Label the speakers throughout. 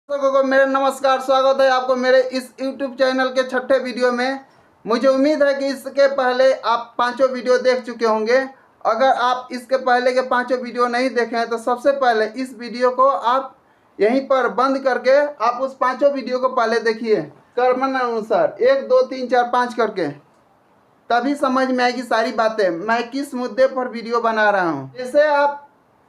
Speaker 1: दर्शकों को मेरे नमस्कार, स्वागत है आपको मेरे इस YouTube चैनल के छठे वीडियो में। मुझे उम्मीद है कि इसके पहले आप पांचों वीडियो देख चुके होंगे। अगर आप इसके पहले के पांचों वीडियो नहीं देखे हैं तो सबसे पहले इस वीडियो को आप यहीं पर बंद करके आप उस पांचों वीडियो को पहले देखिए क्रमानुसार 1 2 3 4 5 करके, तभी समझ में आएगी सारी बातें मैं किस मुद्दे पर वीडियो बना रहा हूँ। जैसे आप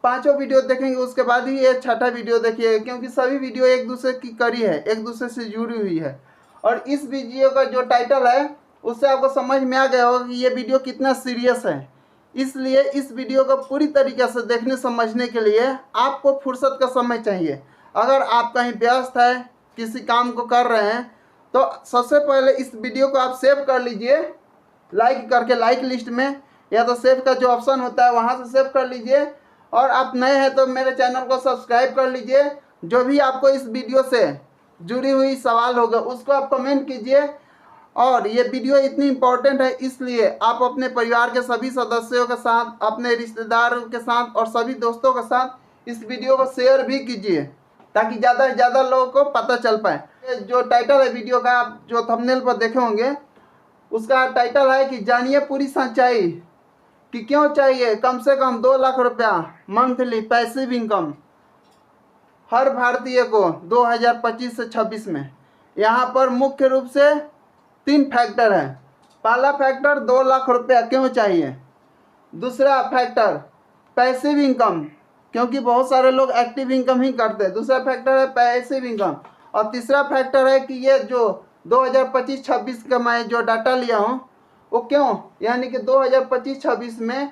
Speaker 1: पांचों वीडियो देखेंगे उसके बाद ही ये छठा वीडियो देखिए, क्योंकि सभी वीडियो एक दूसरे की कड़ी है, एक दूसरे से जुड़ी हुई है। और इस वीडियो का जो टाइटल है उससे आपको समझ में आ गया होगा कि ये वीडियो कितना सीरियस है। इसलिए इस वीडियो को पूरी तरीके से देखने समझने के लिए आपको फुर्सत का समय चाहिए। अगर आप कहीं व्यस्त है, किसी काम को कर रहे हैं, तो सबसे पहले इस वीडियो को आप सेव कर लीजिए, लाइक करके लाइक लिस्ट में, या तो सेव का जो ऑप्शन होता है वहाँ से सेव कर लीजिए। और आप नए हैं तो मेरे चैनल को सब्सक्राइब कर लीजिए। जो भी आपको इस वीडियो से जुड़ी हुई सवाल होगा उसको आप कमेंट कीजिए। और ये वीडियो इतनी इम्पोर्टेंट है इसलिए आप अपने परिवार के सभी सदस्यों के साथ, अपने रिश्तेदारों के साथ और सभी दोस्तों के साथ इस वीडियो को शेयर भी कीजिए, ताकि ज़्यादा से ज़्यादा लोगों को पता चल पाए। जो टाइटल है वीडियो का, आप जो थंबनेल पर देखे होंगे, उसका टाइटल है कि जानिए पूरी सच्चाई कि क्यों चाहिए कम से कम 2 लाख रुपया मंथली पैसिव इनकम हर भारतीय को 2025 से 26 में। यहाँ पर मुख्य रूप से 3 फैक्टर है। पहला फैक्टर 2 लाख रुपया क्यों चाहिए, दूसरा फैक्टर पैसिव इनकम, क्योंकि बहुत सारे लोग एक्टिव इनकम ही करते हैं, दूसरा फैक्टर है पैसिव इनकम, और तीसरा फैक्टर है कि ये जो 2025-26 का मैं जो डाटा लिया हूँ वो क्यों, यानी कि 2025-26 में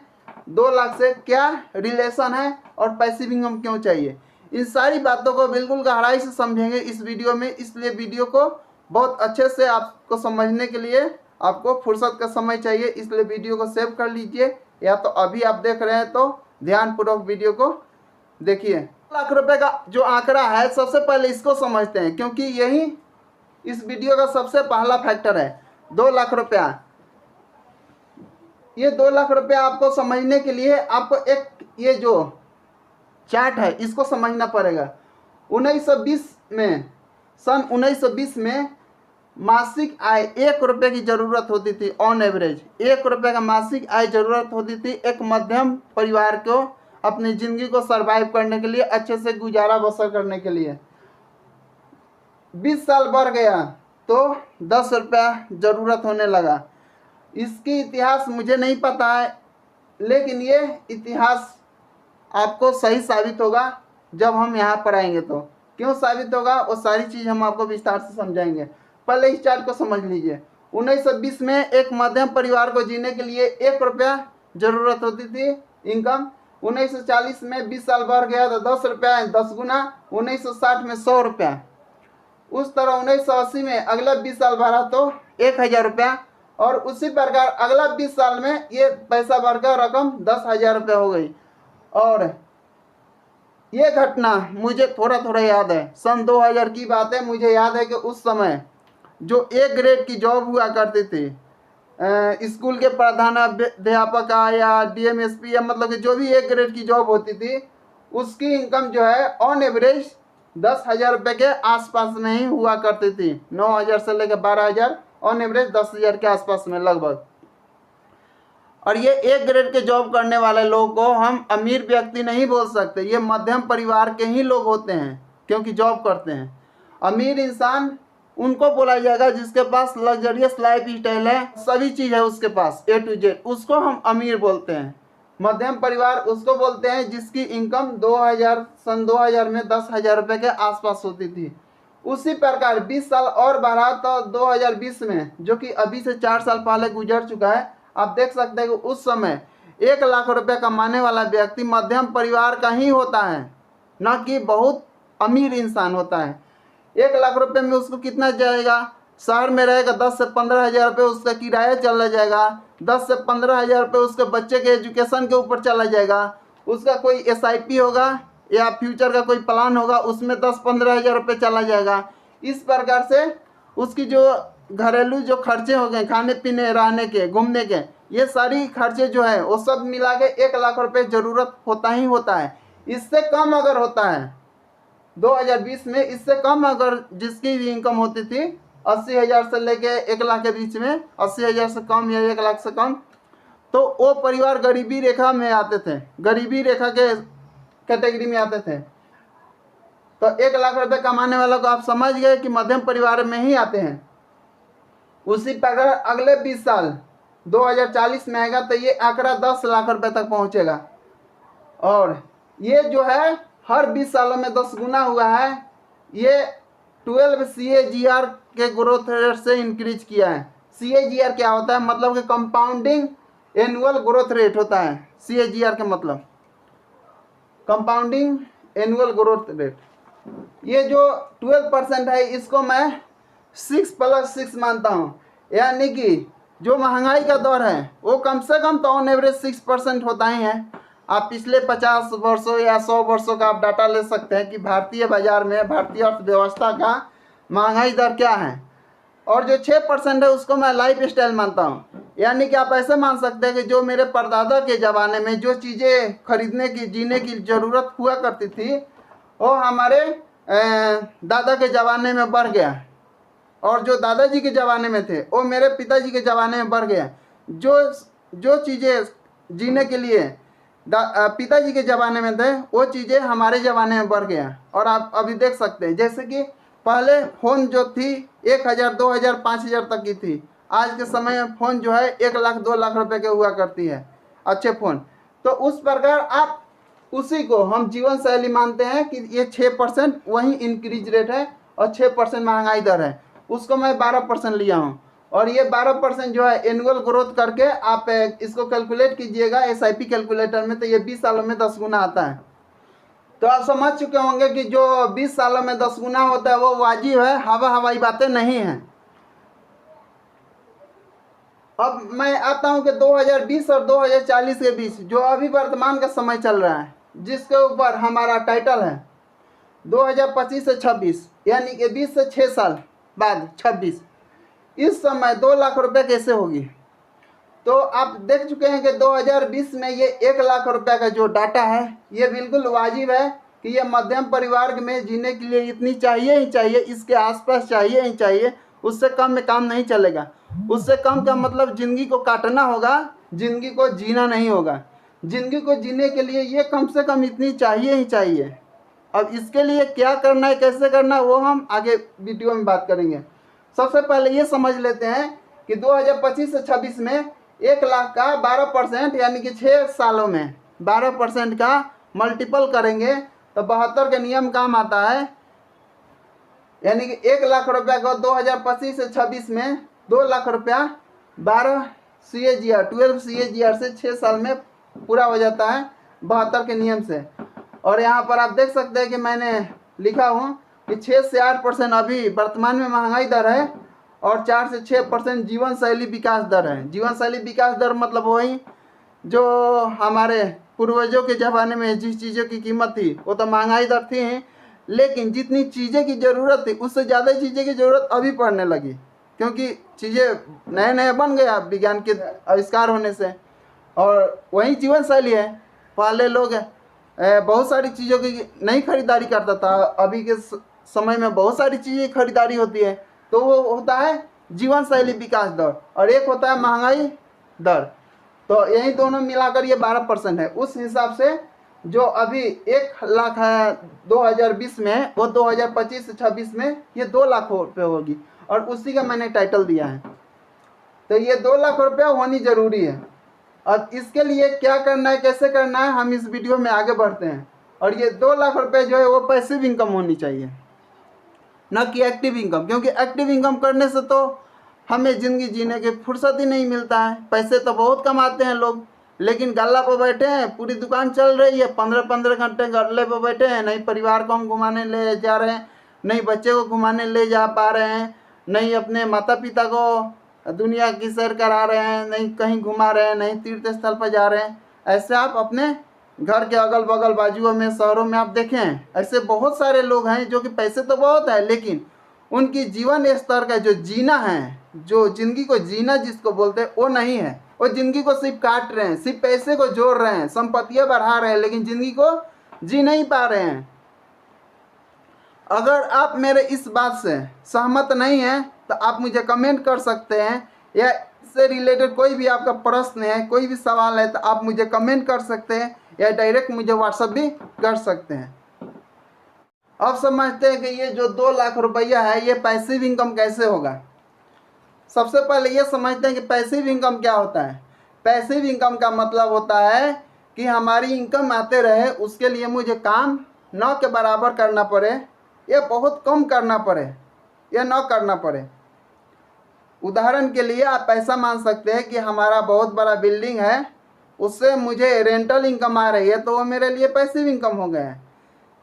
Speaker 1: 2 लाख से क्या रिलेशन है और पैसिव इनकम क्यों चाहिए। इन सारी बातों को बिल्कुल गहराई से समझेंगे इस वीडियो में। इसलिए वीडियो को बहुत अच्छे से आपको समझने के लिए आपको फुर्सत का समय चाहिए, इसलिए वीडियो को सेव कर लीजिए, या तो अभी आप देख रहे हैं तो ध्यानपूर्वक वीडियो को देखिए। 2 लाख रुपए का जो आंकड़ा है, सबसे पहले इसको समझते हैं, क्योंकि यही इस वीडियो का सबसे पहला फैक्टर है। 2 लाख रुपया, ये 2 लाख रुपया आपको समझने के लिए आपको एक ये जो चार्ट है इसको समझना पड़ेगा। 1920 में, सन 1920 में मासिक आय 1 रुपये की ज़रूरत होती थी। ऑन एवरेज 1 रुपये का मासिक आय ज़रूरत होती थी एक मध्यम परिवार को अपनी ज़िंदगी को सरवाइव करने के लिए, अच्छे से गुजारा बसर करने के लिए। 20 साल बढ़ गया तो 10 रुपया ज़रूरत होने लगा। इसकी इतिहास मुझे नहीं पता है, लेकिन ये इतिहास आपको सही साबित होगा जब हम यहाँ पर आएंगे। तो क्यों साबित होगा वो सारी चीज़ हम आपको विस्तार से समझाएंगे। पहले इस चार्ट को समझ लीजिए। 1920 में एक मध्यम परिवार को जीने के लिए 1 रुपया ज़रूरत होती थी इनकम। 1940 में 20 साल बढ़ गया तो 10 रुपया, 10 गुना। 1960 में 100 रुपया। उस तरह 1980 में अगला 20 साल बढ़ा तो 1000 रुपया, और उसी प्रकार अगला 20 साल में ये पैसा बढ़कर रकम 10,000 रुपये हो गई। और ये घटना मुझे थोड़ा थोड़ा याद है, सन 2000 की बात है। मुझे याद है कि उस समय जो A ग्रेड की जॉब हुआ करती थी, स्कूल के प्रधानाध्यापक या DMSP, या मतलब कि जो भी A ग्रेड की जॉब होती थी, उसकी इनकम जो है ऑन एवरेज 10,000 रुपये के आसपास में ही हुआ करती थी। 9,000 से लेकर 12,000, ऑन एवरेज 10,000 के आसपास में लगभग। और ये A ग्रेड के जॉब करने वाले लोगों को हम अमीर व्यक्ति नहीं बोल सकते, ये मध्यम परिवार के ही लोग होते हैं क्योंकि जॉब करते हैं। अमीर इंसान उनको बोला जाएगा जिसके पास लग्जरियस लाइफ स्टाइल है, सभी चीज़ है उसके पास A to Z, उसको हम अमीर बोलते हैं। मध्यम परिवार उसको बोलते हैं जिसकी इनकम सन 2000 में 10,000 रुपये के आसपास होती थी। उसी प्रकार 20 साल और बढ़ा तो 2020 में, जो कि अभी से 4 साल पहले गुजर चुका है, आप देख सकते हैं कि उस समय 1 लाख रुपये कमाने वाला व्यक्ति मध्यम परिवार का ही होता है, न कि बहुत अमीर इंसान होता है। 1 लाख रुपये में उसको कितना जाएगा, शहर में रहेगा 10 से 15,000 रुपये उसका किराया चला जाएगा, 10 से 15,000 रुपये उसके बच्चे के एजुकेशन के ऊपर चला जाएगा, उसका कोई SIP होगा या फ्यूचर का कोई प्लान होगा, उसमें 10-15,000 रुपये चला जाएगा। इस प्रकार से उसकी जो घरेलू जो खर्चे हो गए, खाने पीने, रहने के, घूमने के, ये सारी खर्चे जो है वो सब मिला के 1 लाख रुपये ज़रूरत होता ही होता है। इससे कम अगर होता है 2020 में इससे कम अगर जिसकी भी इनकम होती थी 80,000 से लेके 1 लाख के बीच में, 80,000 से कम या 1 लाख से कम, तो वो परिवार गरीबी रेखा में आते थे, गरीबी रेखा के कैटेगरी में आते थे। तो 1 लाख रुपए कमाने वालों को आप समझ गए कि मध्यम परिवार में ही आते हैं। उसी प्रकार अगले 20 साल 2040 में आएगा तो ये आंकड़ा 10 लाख रुपए तक पहुंचेगा। और ये जो है हर 20 सालों में 10 गुना हुआ है। ये 12 CAGR के ग्रोथ रेट से इंक्रीज किया है। CAGR क्या होता है? मतलब कि कंपाउंडिंग एनुअल ग्रोथ रेट होता है। CAGR का मतलब कंपाउंडिंग एनुअल ग्रोथ रेट। ये जो 12% है इसको मैं 6+6 मानता हूँ, यानी कि जो महंगाई का दौर है वो कम से कम तो ऑन एवरेज 6% होता ही है। आप पिछले 50 वर्षों या 100 वर्षों का आप डाटा ले सकते हैं कि भारतीय बाजार में, भारतीय अर्थव्यवस्था का महंगाई दर क्या है। और जो 6% है उसको मैं लाइफ स्टाइल मानता हूँ, यानी कि आप ऐसे मान सकते हैं कि जो मेरे परदादा के ज़माने में जो चीज़ें खरीदने की, जीने की ज़रूरत हुआ करती थी वो हमारे दादा के ज़माने में बढ़ गया, और जो दादाजी के ज़माने में थे वो मेरे पिताजी के ज़माने में बढ़ गया। जो चीज़ें जीने के लिए पिताजी के ज़माने में थे वो चीज़ें हमारे ज़माने में बढ़ गया। और आप अभी देख सकते हैं जैसे कि पहले फ़ोन जो थी 1,000, 2,000, 5,000 तक की थी। आज के समय में फ़ोन जो है 1 लाख 2 लाख रुपए के हुआ करती है, अच्छे फ़ोन। तो उस प्रकार आप उसी को हम जीवन शैली मानते हैं कि ये 6% वही इंक्रीज रेट है और 6% महंगाई दर है। उसको मैं 12% लिया हूँ, और ये 12% जो है एनुअल ग्रोथ करके आप इसको कैलकुलेट कीजिएगा SIP कैलकुलेटर में, तो ये 20 सालों में 10 गुना आता है। तो आप समझ चुके होंगे कि जो 20 सालों में 10 गुना होता है वो वाजिब है, हवाई बातें नहीं हैं। अब मैं आता हूं कि 2020 और 2040 के बीच जो अभी वर्तमान का समय चल रहा है, जिसके ऊपर हमारा टाइटल है 2025 से 26, यानी कि 20 से 6 साल बाद 26, इस समय 2 लाख रुपए कैसे होगी? तो आप देख चुके हैं कि 2020 में ये 1 लाख रुपए का जो डाटा है ये बिल्कुल वाजिब है कि ये मध्यम परिवार में जीने के लिए इतनी चाहिए ही चाहिए, इसके आसपास चाहिए ही चाहिए। उससे कम में काम नहीं चलेगा। उससे कम का मतलब ज़िंदगी को काटना होगा, ज़िंदगी को जीना नहीं होगा। ज़िंदगी को जीने के लिए ये कम से कम इतनी चाहिए ही चाहिए। अब इसके लिए क्या करना है, कैसे करना है, वो हम आगे वीडियो में बात करेंगे। सबसे पहले ये समझ लेते हैं कि 2025 से 26 में 1 लाख का 12%, यानी कि 6 सालों में 12% का मल्टीपल करेंगे तो 72 के नियम काम आता है। यानी कि 1 लाख रुपया को 2025 से 26 में 2 लाख रुपया 12 CAGR से 6 साल में पूरा हो जाता है 72 के नियम से। और यहाँ पर आप देख सकते हैं कि मैंने लिखा हूँ कि 6 से 8% अभी वर्तमान में महंगाई दर है और 4 से 6% जीवन शैली विकास दर है। जीवन शैली विकास दर मतलब वही जो हमारे पूर्वजों के ज़माने में जिस चीज़ों की कीमत थी वो तो महंगाई दर थी ही, लेकिन जितनी चीज़ें की ज़रूरत थी उससे ज़्यादा चीज़ें की ज़रूरत अभी पड़ने लगी, क्योंकि चीज़ें नए नए बन गया विज्ञान के आविष्कार होने से। और वही जीवन शैली है। पहले लोग बहुत सारी चीज़ों की नहीं खरीदारी करता था, अभी के समय में बहुत सारी चीज़ें खरीदारी होती है। तो वो होता है जीवन शैली विकास दर और एक होता है महंगाई दर। तो यही दोनों मिलाकर ये 12% है। उस हिसाब से जो अभी 1 लाख है 2020 में, वो 2025 से 26 में ये 2 लाख रुपये होगी, और उसी का मैंने टाइटल दिया है। तो ये 2 लाख रुपया होनी ज़रूरी है। अब इसके लिए क्या करना है, कैसे करना है, हम इस वीडियो में आगे बढ़ते हैं। और ये 2 लाख रुपये जो है वो पैसिव इनकम होनी चाहिए, न कि एक्टिव इनकम, क्योंकि एक्टिव इनकम करने से तो हमें ज़िंदगी जीने की फुर्सत ही नहीं मिलता है। पैसे तो बहुत कमाते हैं लोग, लेकिन गल्ला पर बैठे हैं, पूरी दुकान चल रही है, 15-15 घंटे गल्ले पर बैठे हैं, नहीं परिवार को हम घुमाने ले जा रहे हैं, नहीं बच्चे को घुमाने ले जा पा रहे हैं, नहीं अपने माता पिता को दुनिया की सैर करा रहे हैं, नहीं कहीं घुमा रहे हैं, नहीं तीर्थ स्थल पर जा रहे हैं। ऐसे आप अपने घर के अगल बगल बाजुओं में, शहरों में आप देखें, ऐसे बहुत सारे लोग हैं जो कि पैसे तो बहुत है, लेकिन उनकी जीवन स्तर का जो जीना है, जो ज़िंदगी को जीना जिसको बोलते हैं, वो नहीं है। वो ज़िंदगी को सिर्फ काट रहे हैं, सिर्फ पैसे को जोड़ रहे हैं, संपत्तियां बढ़ा रहे हैं, लेकिन ज़िंदगी को जी नहीं पा रहे हैं। अगर आप मेरे इस बात से सहमत नहीं हैं तो आप मुझे कमेंट कर सकते हैं, या इससे रिलेटेड कोई भी आपका प्रश्न है, कोई भी सवाल है तो आप मुझे कमेंट कर सकते हैं, या डायरेक्ट मुझे व्हाट्सएप भी कर सकते हैं। अब समझते हैं कि ये जो 2 लाख रुपया है ये पैसिव इनकम कैसे होगा। सबसे पहले ये समझते हैं कि पैसिव इनकम क्या होता है। पैसिव इनकम का मतलब होता है कि हमारी इनकम आते रहे, उसके लिए मुझे काम न के बराबर करना पड़े या बहुत कम करना पड़े या न करना पड़े। उदाहरण के लिए आप ऐसा मान सकते हैं कि हमारा बहुत बड़ा बिल्डिंग है, उससे मुझे रेंटल इनकम आ रही है तो वो मेरे लिए पैसिव इनकम हो गया है।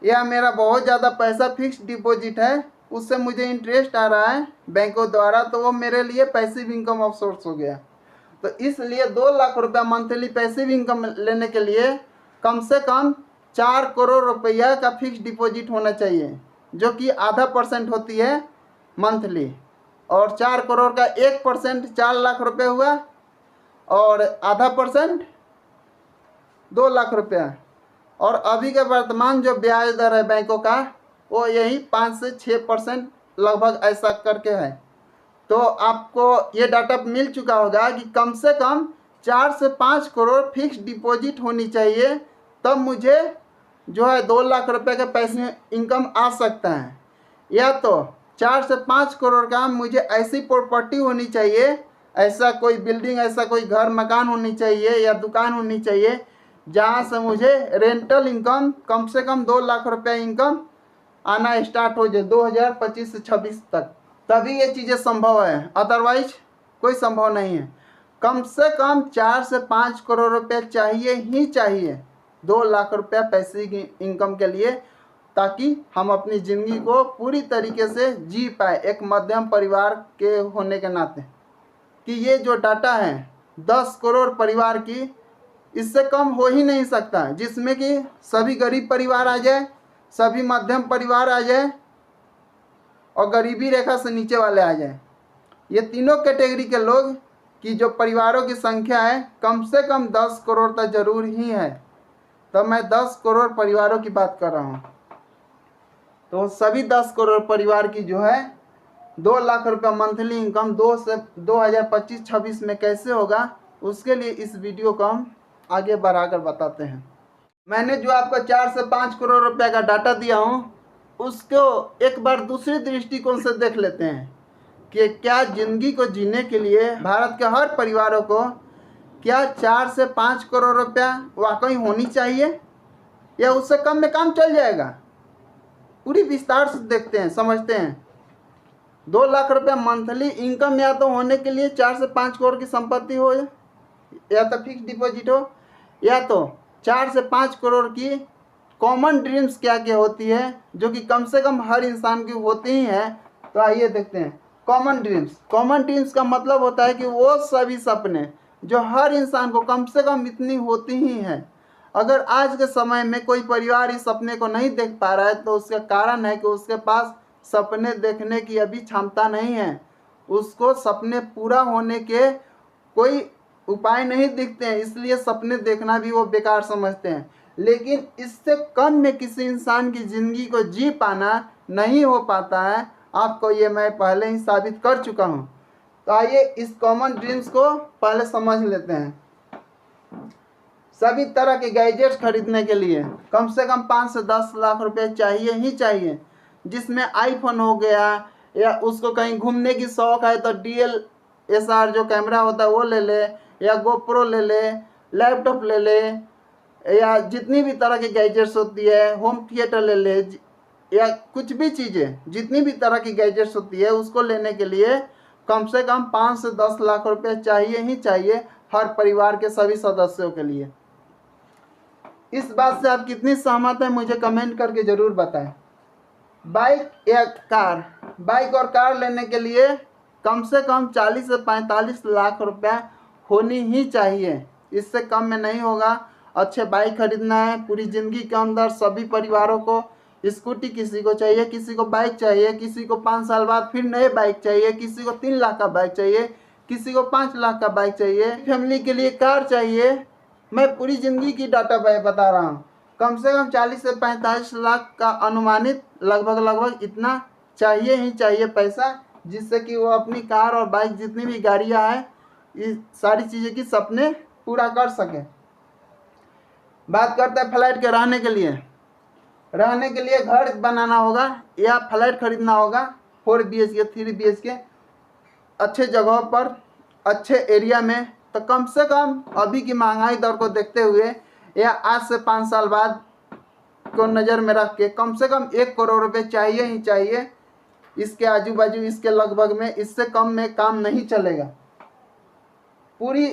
Speaker 1: या मेरा बहुत ज़्यादा पैसा फिक्स डिपॉजिट है, उससे मुझे इंटरेस्ट आ रहा है बैंकों द्वारा, तो वो मेरे लिए पैसिव इनकम ऑफ सोर्स हो गया। तो इसलिए 2 लाख रुपया मंथली पैसिव इनकम लेने के लिए कम से कम 4 करोड़ रुपया का फिक्स डिपॉजिट होना चाहिए, जो कि आधा % होती है मंथली। और 4 करोड़ का 1% 4 लाख रुपये हुआ, और आधा % 2 लाख रुपया। और अभी के वर्तमान जो ब्याज दर है बैंकों का वो यही 5 से 6% लगभग ऐसा करके है। तो आपको ये डाटा मिल चुका होगा कि कम से कम 4 से 5 करोड़ फिक्स डिपॉजिट होनी चाहिए, तब मुझे जो है 2 लाख रुपए के पैसे इनकम आ सकता है। या तो 4 से 5 करोड़ का मुझे ऐसी प्रॉपर्टी होनी चाहिए, ऐसा कोई बिल्डिंग, ऐसा कोई घर मकान होनी चाहिए या दुकान होनी चाहिए जहाँ से मुझे रेंटल इनकम कम से कम 2 लाख रुपया इनकम आना स्टार्ट हो जाए 2025 से 26 तक, तभी ये चीज़ें संभव है। अदरवाइज कोई संभव नहीं है। कम से कम 4 से 5 करोड़ रुपये चाहिए ही चाहिए 2 लाख रुपया पैसे की इनकम के लिए, ताकि हम अपनी ज़िंदगी को पूरी तरीके से जी पाए एक मध्यम परिवार के होने के नाते। कि ये जो डाटा है 10 करोड़ परिवार की, इससे कम हो ही नहीं सकता, जिसमें कि सभी गरीब परिवार आ जाए, सभी मध्यम परिवार आ जाए और गरीबी रेखा से नीचे वाले आ जाए। ये तीनों कैटेगरी के लोग की जो परिवारों की संख्या है कम से कम 10 करोड़ तक जरूर ही है। तो मैं 10 करोड़ परिवारों की बात कर रहा हूँ। तो सभी 10 करोड़ परिवार की जो है 2 लाख रुपया मंथली इनकम 2025-26 में कैसे होगा, उसके लिए इस वीडियो को हम आगे बढ़ाकर बताते हैं। मैंने जो आपको 4 से 5 करोड़ रुपए का डाटा दिया हूँ, उसको एक बार दूसरे दृष्टिकोण से देख लेते हैं कि क्या ज़िंदगी को जीने के लिए भारत के हर परिवारों को क्या 4 से 5 करोड़ रुपया वाकई होनी चाहिए, या उससे कम में काम चल जाएगा। पूरी विस्तार से देखते हैं, समझते हैं। 2 लाख रुपया मंथली इनकम या तो होने के लिए 4 से 5 करोड़ की संपत्ति हो, या तो फिक्स डिपॉजिट हो, या तो 4 से 5 करोड़ की कॉमन ड्रीम्स क्या क्या होती है, जो कि कम से कम हर इंसान की होती ही है। तो आइए देखते हैं कॉमन ड्रीम्स। कॉमन ड्रीम्स का मतलब होता है कि वो सभी सपने जो हर इंसान को कम से कम इतनी होती ही हैं। अगर आज के समय में कोई परिवार इस सपने को नहीं देख पा रहा है तो उसका कारण है कि उसके पास सपने देखने की अभी क्षमता नहीं है, उसको सपने पूरा होने के कोई उपाय नहीं दिखते हैं, इसलिए सपने देखना भी वो बेकार समझते हैं। लेकिन इससे कम में किसी इंसान की ज़िंदगी को जी पाना नहीं हो पाता है, आपको ये मैं पहले ही साबित कर चुका हूँ। तो आइए इस कॉमन ड्रीम्स को पहले समझ लेते हैं। सभी तरह के गैजेट्स खरीदने के लिए कम से कम 5 से 10 लाख रुपए चाहिए ही चाहिए, जिसमें आईफोन हो गया, या उसको कहीं घूमने की शौक़ है तो DSLR जो कैमरा होता है वो ले ले, या GoPro ले ले, लैपटॉप ले ले, या जितनी भी तरह की गैजेट्स होती है, होम थिएटर ले ले, या कुछ भी चीज़ें, जितनी भी तरह की गैजेट्स होती है उसको लेने के लिए कम से कम 5 से 10 लाख रुपए चाहिए ही चाहिए हर परिवार के सभी सदस्यों के लिए। इस बात से आप कितनी सहमत हैं मुझे कमेंट करके ज़रूर बताएं। बाइक या कार, बाइक और कार लेने के लिए कम से कम 40 से 45 लाख रुपया होनी ही चाहिए, इससे कम में नहीं होगा। अच्छे बाइक खरीदना है पूरी ज़िंदगी के अंदर। सभी परिवारों को स्कूटी किसी को चाहिए, किसी को बाइक चाहिए, किसी को 5 साल बाद फिर नए बाइक चाहिए, किसी को 3 लाख का बाइक चाहिए, किसी को 5 लाख का बाइक चाहिए, फैमिली के लिए कार चाहिए। मैं पूरी ज़िंदगी की डाटा बता रहा हूँ। कम से कम 40 से 45 लाख का अनुमानित लगभग इतना चाहिए ही चाहिए पैसा, जिससे कि वो अपनी कार और बाइक जितनी भी गाड़ियाँ हैं इस सारी चीज़ें की सपने पूरा कर सके। बात करते हैं फ्लैट के रहने के लिए। रहने के लिए घर बनाना होगा या फ्लैट खरीदना होगा 4 BHK 3 BHK अच्छे जगहों पर अच्छे एरिया में, तो कम से कम अभी की महंगाई दर को देखते हुए या आज से 5 साल बाद को नज़र में रख के कम से कम 1 करोड़ रुपए चाहिए ही चाहिए। इसके आजू बाजू इसके लगभग में, इससे कम में काम नहीं चलेगा। पूरी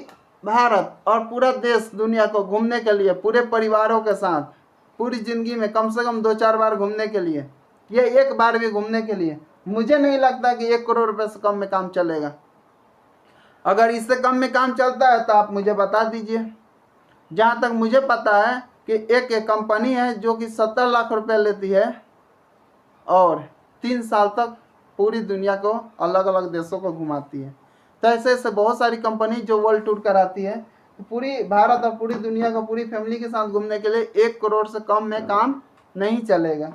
Speaker 1: भारत और पूरा देश दुनिया को घूमने के लिए पूरे परिवारों के साथ पूरी ज़िंदगी में कम से कम 2-4 बार घूमने के लिए, ये एक बार भी घूमने के लिए मुझे नहीं लगता कि 1 करोड़ रुपए से कम में काम चलेगा। अगर इससे कम में काम चलता है तो आप मुझे बता दीजिए। जहाँ तक मुझे पता है कि एक कंपनी है जो कि 70 लाख रुपए लेती है और 3 साल तक पूरी दुनिया को अलग अलग देशों को घुमाती है। तो ऐसे ऐसे बहुत सारी कंपनी जो वर्ल्ड टूर कराती है, तो पूरी भारत और पूरी दुनिया को पूरी फैमिली के साथ घूमने के लिए 1 करोड़ से कम में काम नहीं चलेगा।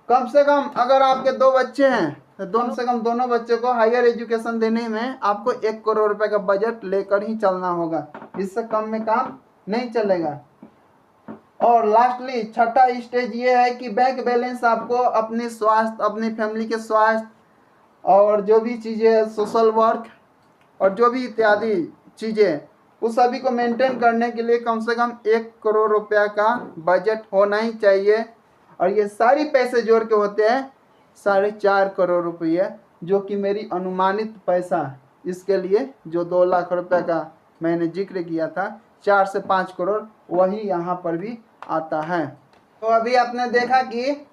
Speaker 1: कम से कम अगर आपके 2 बच्चे हैं तो कम से कम दोनों बच्चे को हायर एजुकेशन देने में आपको 1 करोड़ रुपए का बजट लेकर ही चलना होगा, इससे कम में काम नहीं चलेगा। और लास्टली छठा स्टेज ये है कि बैंक बैलेंस आपको अपनी स्वास्थ्य, अपनी फैमिली के स्वास्थ्य और जो भी चीज़ें सोशल वर्क और जो भी इत्यादि चीज़ें उस सभी को मेंटेन करने के लिए कम से कम 1 करोड़ रुपया का बजट होना ही चाहिए। और ये सारी पैसे जोड़ के होते हैं 4.5 करोड़ रुपये, जो कि मेरी अनुमानित पैसा इसके लिए जो 2 लाख रुपए का मैंने जिक्र किया था, 4 से 5 करोड़ वही यहाँ पर भी आता है। तो अभी आपने देखा कि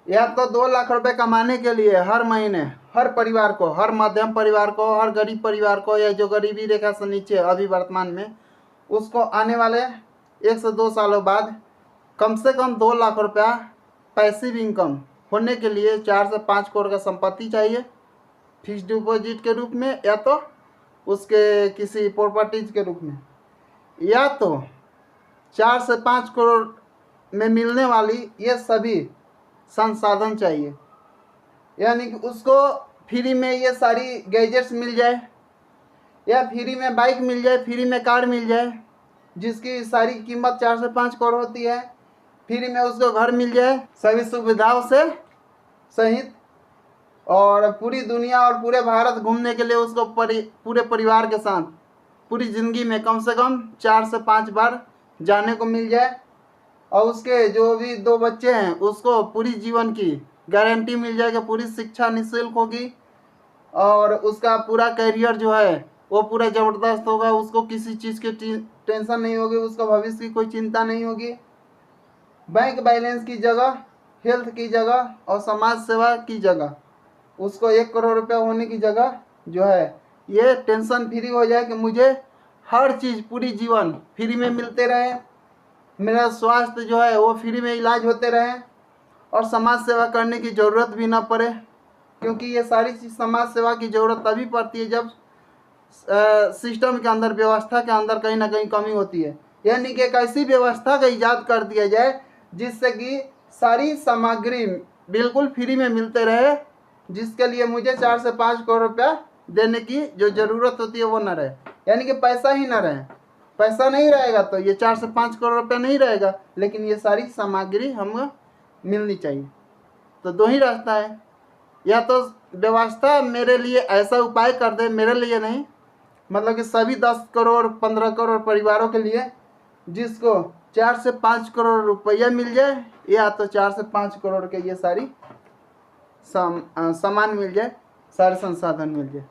Speaker 1: या तो 2 लाख रुपए कमाने के लिए हर महीने हर परिवार को, हर मध्यम परिवार को, हर गरीब परिवार को या जो गरीबी रेखा से नीचे अभी वर्तमान में, उसको आने वाले 1 से 2 सालों बाद कम से कम 2 लाख रुपया पैसिव इनकम होने के लिए 4 से 5 करोड़ का संपत्ति चाहिए फिक्स डिपॉजिट के रूप में, या तो उसके किसी प्रॉपर्टीज के रूप में, या तो 4 से 5 करोड़ में मिलने वाली ये सभी संसाधन चाहिए। यानी कि उसको फ्री में ये सारी गैजेट्स मिल जाए, या फ्री में बाइक मिल जाए, फ्री में कार मिल जाए जिसकी सारी कीमत 4 से 5 करोड़ होती है, फ्री में उसको घर मिल जाए सभी सुविधाओं से सहित, और पूरी दुनिया और पूरे भारत घूमने के लिए उसको पूरे परिवार के साथ पूरी ज़िंदगी में कम से कम 4 से 5 बार जाने को मिल जाए, और उसके जो भी 2 बच्चे हैं उसको पूरी जीवन की गारंटी मिल जाएगी, पूरी शिक्षा निःशुल्क होगी और उसका पूरा करियर जो है वो पूरा ज़बरदस्त होगा, उसको किसी चीज़ की टेंशन नहीं होगी, उसका भविष्य की कोई चिंता नहीं होगी। बैंक बैलेंस की जगह, हेल्थ की जगह और समाज सेवा की जगह उसको 1 करोड़ रुपया होने की जगह जो है ये टेंशन फ्री हो जाए कि मुझे हर चीज़ पूरी जीवन फ्री में मिलते रहे, मेरा स्वास्थ्य जो है वो फ्री में इलाज होते रहे और समाज सेवा करने की ज़रूरत भी ना पड़े, क्योंकि ये सारी चीज़ समाज सेवा की ज़रूरत तभी पड़ती है जब सिस्टम के अंदर, व्यवस्था के अंदर कहीं ना कहीं कमी होती है। यानी कि एक ऐसी व्यवस्था का ईजाद कर दिया जाए जिससे कि सारी सामग्री बिल्कुल फ्री में मिलते रहे, जिसके लिए मुझे 4 से 5 करोड़ रुपया देने की जो ज़रूरत होती है वो ना रहे। यानी कि पैसा ही ना रहे, पैसा नहीं रहेगा तो ये 4 से 5 करोड़ रुपया नहीं रहेगा, लेकिन ये सारी सामग्री हमें मिलनी चाहिए। तो 2 ही रास्ता है, या तो व्यवस्था मेरे लिए ऐसा उपाय कर दे, मेरे लिए नहीं मतलब कि सभी 10 करोड़ 15 करोड़ परिवारों के लिए, जिसको 4 से 5 करोड़ रुपया मिल जाए, या तो 4 से 5 करोड़ के ये सारी सामान मिल जाए, सारे संसाधन मिल जाए।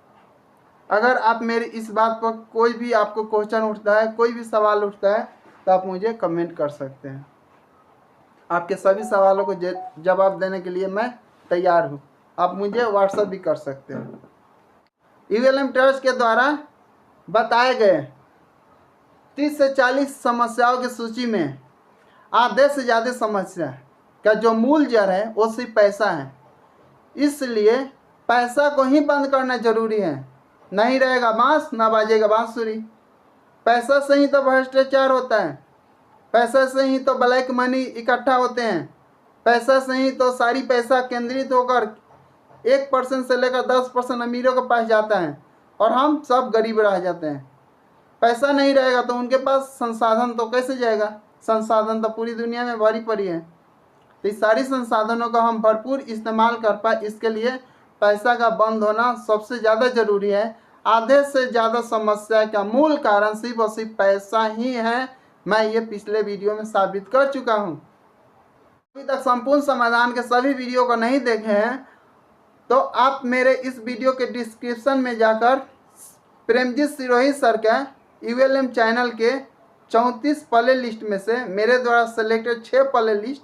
Speaker 1: अगर आप मेरी इस बात पर कोई भी आपको क्वेश्चन उठता है, कोई भी सवाल उठता है, तो आप मुझे कमेंट कर सकते हैं। आपके सभी सवालों को जवाब देने के लिए मैं तैयार हूँ। आप मुझे व्हाट्सएप भी कर सकते हैं। ईवीएलएम ट्रस्ट के द्वारा बताए गए 30 से 40 समस्याओं की सूची में आधे से ज़्यादा समस्या का जो मूल जड़ है वो सिर्फ पैसा है। इसलिए पैसा को ही बंद करना जरूरी है। नहीं रहेगा बांस ना बाजेगा बांसुरी। पैसा से ही तो भ्रष्टाचार होता है, पैसा से ही तो ब्लैक मनी इकट्ठा होते हैं, पैसा से ही तो सारी पैसा केंद्रित होकर 1% से लेकर 10% अमीरों के पास जाता है और हम सब गरीब रह जाते हैं। पैसा नहीं रहेगा तो उनके पास संसाधन तो कैसे जाएगा? संसाधन तो पूरी दुनिया में भरी पड़ी है। तो इस सारी संसाधनों का हम भरपूर इस्तेमाल कर पाए, इसके लिए पैसा का बंद होना सबसे ज़्यादा ज़रूरी है। आधे से ज़्यादा समस्या का मूल कारण सिर्फ और सिर्फ पैसा ही है। मैं ये पिछले वीडियो में साबित कर चुका हूँ। अभी तक संपूर्ण समाधान के सभी वीडियो को नहीं देखे हैं तो आप मेरे इस वीडियो के डिस्क्रिप्शन में जाकर प्रेमजीत सिरोही सर के ULM चैनल के 34 प्ले लिस्ट में से मेरे द्वारा सेलेक्टेड 6 प्ले लिस्ट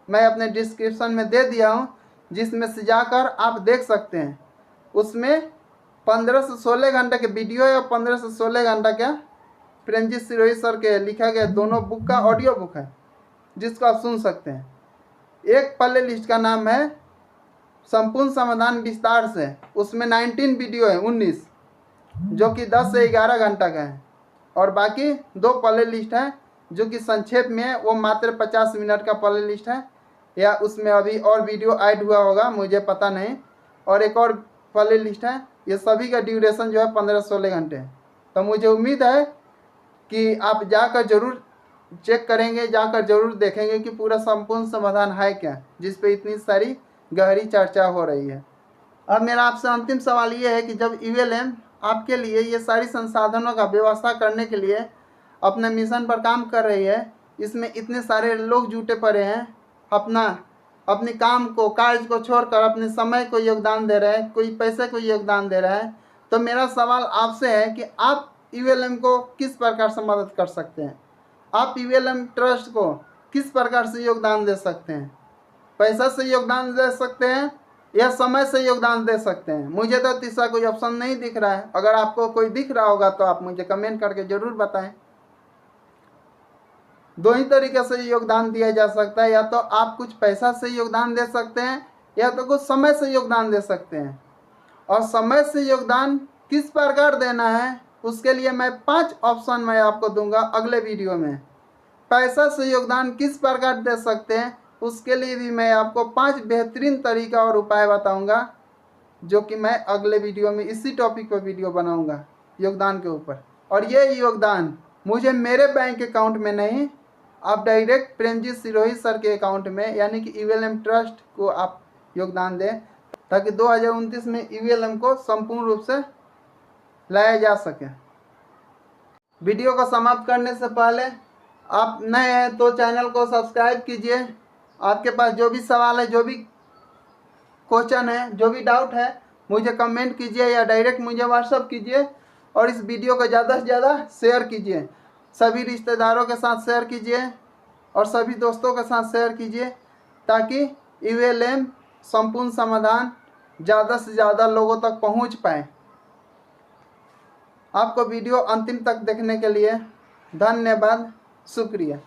Speaker 1: मैं अपने डिस्क्रिप्शन में दे दिया हूँ, जिसमें से जाकर आप देख सकते हैं। उसमें 15 से 16 घंटे के वीडियो या 15 से 16 घंटा का प्रेमजीत सिरोही सर के लिखा गया दोनों बुक का ऑडियो बुक है, जिसको आप सुन सकते हैं। एक प्ले लिस्ट का नाम है संपूर्ण समाधान विस्तार से, उसमें 19 वीडियो है, 19 जो कि 10 से 11 घंटा का है, और बाकी 2 प्ले लिस्ट है जो कि संक्षेप में है, वो मात्र 50 मिनट का प्ले लिस्ट है, या उसमें अभी और वीडियो ऐड हुआ होगा मुझे पता नहीं। और एक और प्ले लिस्ट है, ये सभी का ड्यूरेशन जो है 15-16 घंटे है। तो मुझे उम्मीद है कि आप जाकर ज़रूर चेक करेंगे, जाकर ज़रूर देखेंगे कि पूरा संपूर्ण समाधान है क्या, जिस पे इतनी सारी गहरी चर्चा हो रही है। अब मेरा आपसे अंतिम सवाल ये है कि जब ULM आपके लिए ये सारी संसाधनों का व्यवस्था करने के लिए अपने मिशन पर काम कर रही है, इसमें इतने सारे लोग जुटे पड़े हैं, अपने काम को, कार्य को छोड़कर अपने समय को योगदान दे रहे हैं, कोई पैसे को योगदान दे रहा है, तो मेरा सवाल आपसे है कि आप ULM को किस प्रकार से मदद कर सकते हैं? आप ULM ट्रस्ट को किस प्रकार से योगदान दे सकते हैं? पैसा से योगदान दे सकते हैं या समय से योगदान दे सकते हैं? मुझे तो तीसरा कोई ऑप्शन नहीं दिख रहा है। अगर आपको कोई दिख रहा होगा तो आप मुझे कमेंट करके ज़रूर बताएं। 2 ही तरीके से योगदान दिया जा सकता है, या तो आप कुछ पैसा से योगदान दे सकते हैं या तो कुछ समय से योगदान दे सकते हैं। और समय से योगदान किस प्रकार देना है उसके लिए मैं 5 ऑप्शन मैं आपको दूंगा अगले वीडियो में। पैसा से योगदान किस प्रकार दे सकते हैं उसके लिए भी मैं आपको 5 बेहतरीन तरीका और उपाय बताऊंगा, जो कि मैं अगले वीडियो में इसी टॉपिक पर वीडियो बनाऊंगा योगदान के ऊपर। और ये योगदान मुझे मेरे बैंक अकाउंट में नहीं, आप डायरेक्ट प्रेमजीत सिरोही सर के अकाउंट में यानी कि ULM ट्रस्ट को आप योगदान दें, ताकि 2029 में ULM को संपूर्ण रूप से लाया जा सके। वीडियो को समाप्त करने से पहले आप नए हैं तो चैनल को सब्सक्राइब कीजिए। आपके पास जो भी सवाल है, जो भी क्वेश्चन है, जो भी डाउट है, मुझे कमेंट कीजिए या डायरेक्ट मुझे व्हाट्सअप कीजिए। और इस वीडियो को ज़्यादा से ज़्यादा शेयर कीजिए, सभी रिश्तेदारों के साथ शेयर कीजिए और सभी दोस्तों के साथ शेयर कीजिए, ताकि ULM संपूर्ण समाधान ज़्यादा से ज़्यादा लोगों तक पहुंच पाए। आपको वीडियो अंतिम तक देखने के लिए धन्यवाद, शुक्रिया।